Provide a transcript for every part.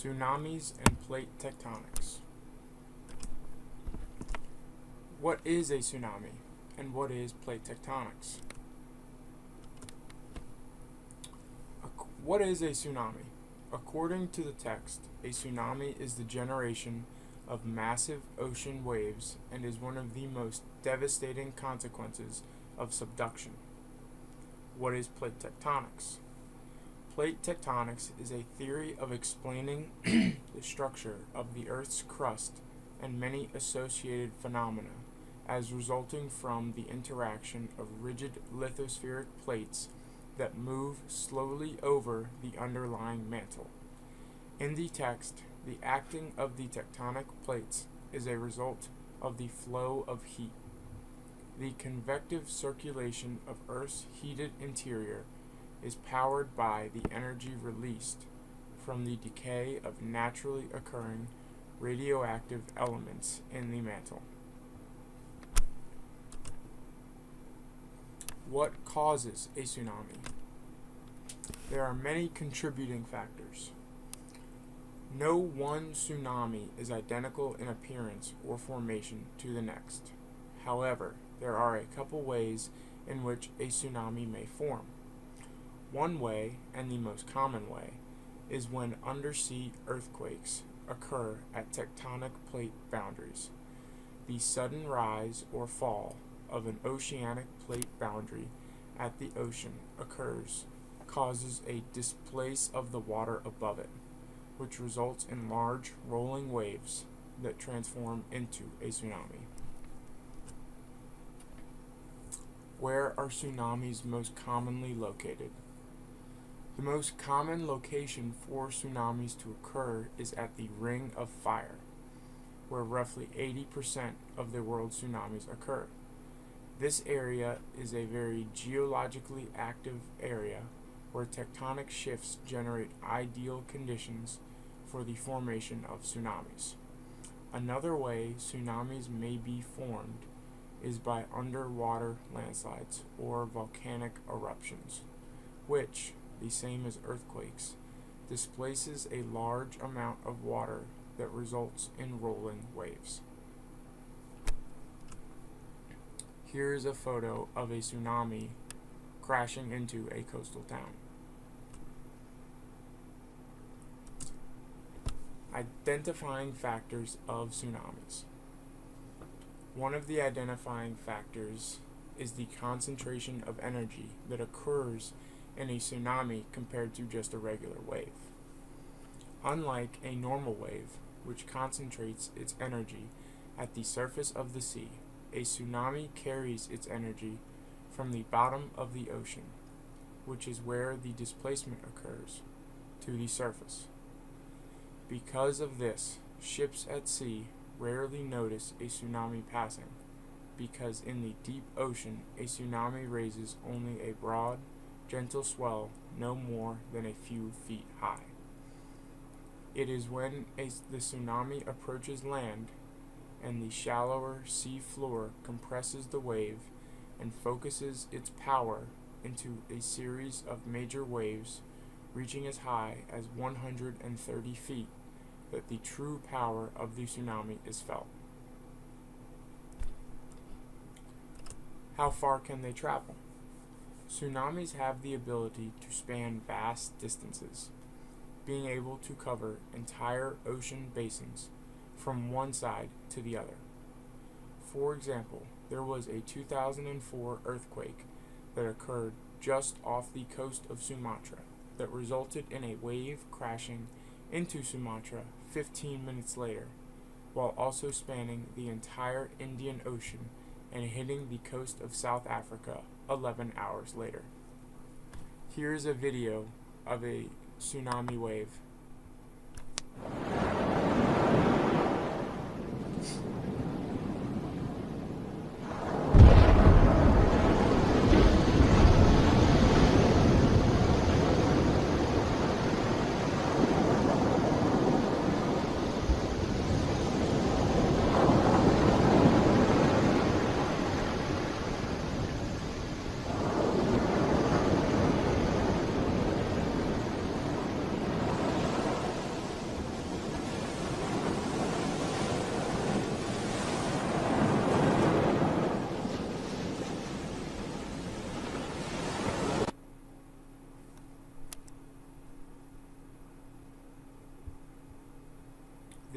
Tsunamis and plate tectonics. What is a tsunami, and what is plate tectonics? What is a tsunami? According to the text, a tsunami is the generation of massive ocean waves and is one of the most devastating consequences of subduction. What is plate tectonics? Plate tectonics is a theory of explaining the structure of the Earth's crust and many associated phenomena as resulting from the interaction of rigid lithospheric plates that move slowly over the underlying mantle. In the text, the acting of the tectonic plates is a result of the flow of heat. The convective circulation of Earth's heated interior is powered by the energy released from the decay of naturally occurring radioactive elements in the mantle. What causes a tsunami? There are many contributing factors. No one tsunami is identical in appearance or formation to the next. However, there are a couple ways in which a tsunami may form. One way, and the most common way, is when undersea earthquakes occur at tectonic plate boundaries. The sudden rise or fall of an oceanic plate boundary at the ocean causes a displace of the water above it, which results in large rolling waves that transform into a tsunami. Where are tsunamis most commonly located? The most common location for tsunamis to occur is at the Ring of Fire, where roughly 80% of the world's tsunamis occur. This area is a very geologically active area where tectonic shifts generate ideal conditions for the formation of tsunamis. Another way tsunamis may be formed is by underwater landslides or volcanic eruptions, which, the same as earthquakes, displaces a large amount of water that results in rolling waves. Here is a photo of a tsunami crashing into a coastal town. Identifying factors of tsunamis. One of the identifying factors is the concentration of energy that occurs in a tsunami compared to just a regular wave. Unlike a normal wave, which concentrates its energy at the surface of the sea, a tsunami carries its energy from the bottom of the ocean, which is where the displacement occurs, to the surface. Because of this, ships at sea rarely notice a tsunami passing, because in the deep ocean a tsunami raises only a broad, gentle swell no more than a few feet high. It is when the tsunami approaches land and the shallower sea floor compresses the wave and focuses its power into a series of major waves reaching as high as 130 feet that the true power of the tsunami is felt. How far can they travel? Tsunamis have the ability to span vast distances, being able to cover entire ocean basins from one side to the other. For example, there was a 2004 earthquake that occurred just off the coast of Sumatra that resulted in a wave crashing into Sumatra 15 minutes later, while also spanning the entire Indian Ocean and hitting the coast of South Africa 11 hours later. Here is a video of a tsunami wave.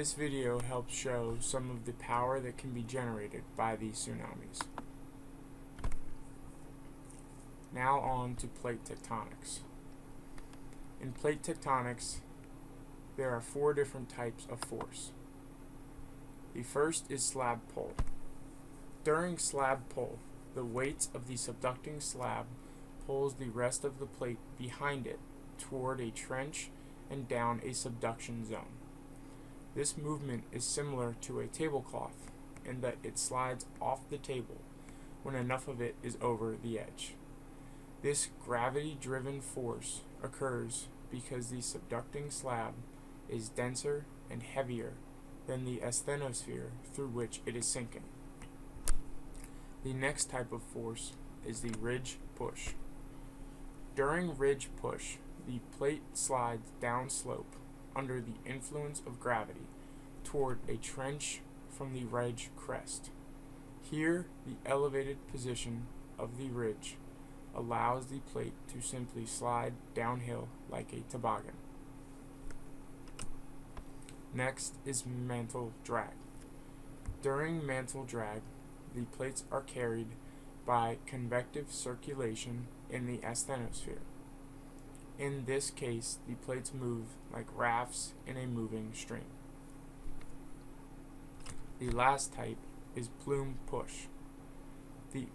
This video helps show some of the power that can be generated by these tsunamis. Now on to plate tectonics. In plate tectonics, there are 4 different types of force. The first is slab pull. During slab pull, the weight of the subducting slab pulls the rest of the plate behind it toward a trench and down a subduction zone. This movement is similar to a tablecloth in that it slides off the table when enough of it is over the edge. This gravity-driven force occurs because the subducting slab is denser and heavier than the asthenosphere through which it is sinking. The next type of force is the ridge push. During ridge push, the plate slides downslope under the influence of gravity toward a trench from the ridge crest. Here, the elevated position of the ridge allows the plate to simply slide downhill like a toboggan. Next is mantle drag. During mantle drag, the plates are carried by convective circulation in the asthenosphere. In this case, the plates move like rafts in a moving stream. The last type is plume push.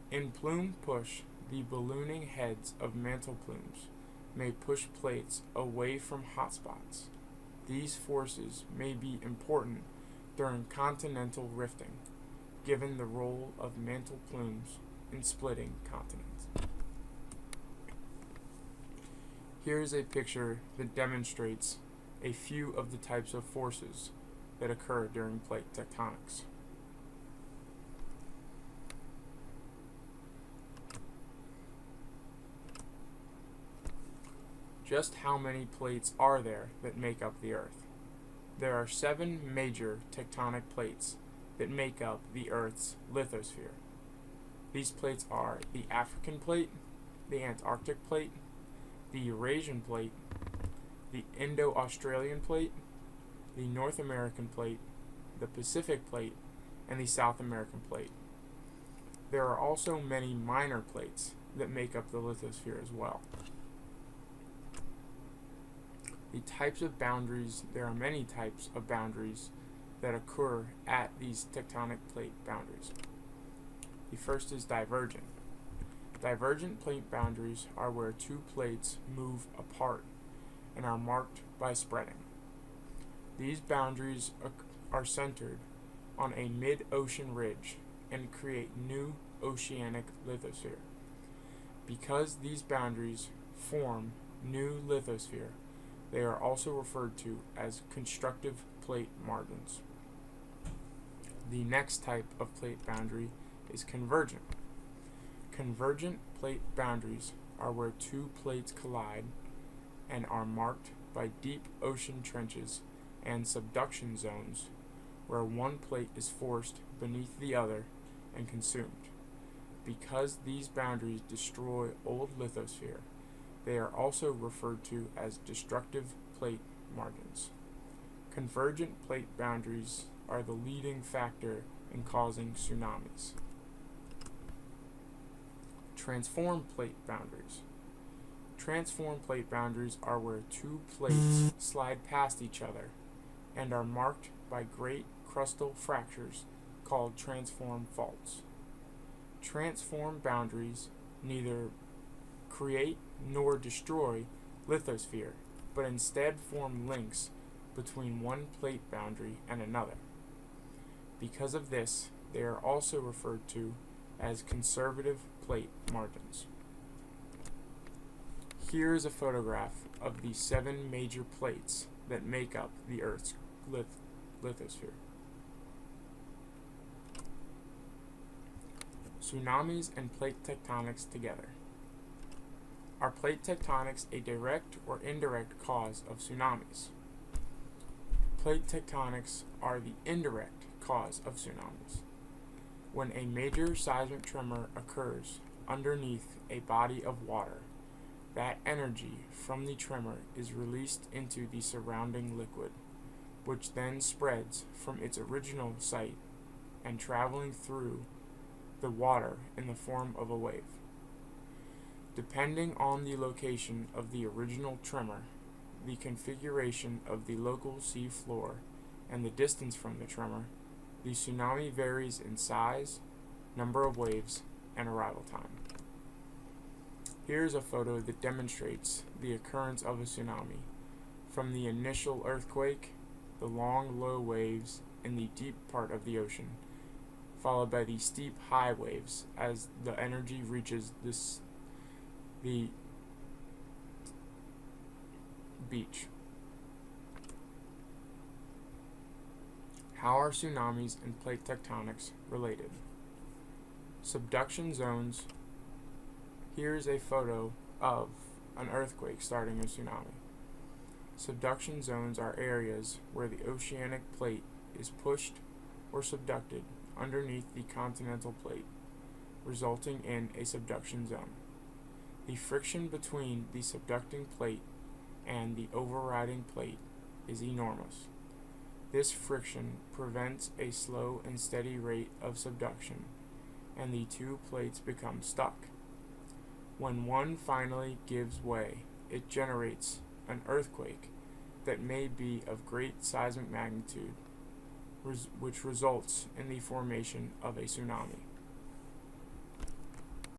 In plume push, the ballooning heads of mantle plumes may push plates away from hotspots. These forces may be important during continental rifting, given the role of mantle plumes in splitting continents. Here is a picture that demonstrates a few of the types of forces that occur during plate tectonics. Just how many plates are there that make up the Earth? There are 7 major tectonic plates that make up the Earth's lithosphere. These plates are the African plate, the Antarctic plate, the Eurasian plate, the Indo-Australian plate, the North American plate, the Pacific plate, and the South American plate. There are also many minor plates that make up the lithosphere as well. The types of boundaries, there are many types of boundaries that occur at these tectonic plate boundaries. The first is divergent. Divergent plate boundaries are where 2 plates move apart and are marked by spreading. These boundaries are centered on a mid-ocean ridge and create new oceanic lithosphere. Because these boundaries form new lithosphere, they are also referred to as constructive plate margins. The next type of plate boundary is convergent. Convergent plate boundaries are where 2 plates collide and are marked by deep ocean trenches and subduction zones where one plate is forced beneath the other and consumed. Because these boundaries destroy old lithosphere, they are also referred to as destructive plate margins. Convergent plate boundaries are the leading factor in causing tsunamis. Transform plate boundaries. Transform plate boundaries are where 2 plates slide past each other and are marked by great crustal fractures called transform faults. Transform boundaries neither create nor destroy lithosphere, but instead form links between one plate boundary and another. Because of this, they are also referred to as conservative plate margins. Here is a photograph of the 7 major plates that make up the Earth's lithosphere. Tsunamis and plate tectonics together. Are plate tectonics a direct or indirect cause of tsunamis? Plate tectonics are the indirect cause of tsunamis. When a major seismic tremor occurs underneath a body of water, that energy from the tremor is released into the surrounding liquid. which then spreads from its original site and traveling through the water in the form of a wave. Depending on the location of the original tremor, the configuration of the local sea floor, and the distance from the tremor, the tsunami varies in size, number of waves, and arrival time. Here is a photo that demonstrates the occurrence of a tsunami, from the initial earthquake, the long low waves in the deep part of the ocean, followed by the steep high waves as the energy reaches the beach. How are tsunamis and plate tectonics related? Subduction zones. Here's a photo of an earthquake starting a tsunami. Subduction zones are areas where the oceanic plate is pushed or subducted underneath the continental plate, resulting in a subduction zone. The friction between the subducting plate and the overriding plate is enormous. This friction prevents a slow and steady rate of subduction, and the two plates become stuck. When one finally gives way, it generates an earthquake that may be of great seismic magnitude, which results in the formation of a tsunami.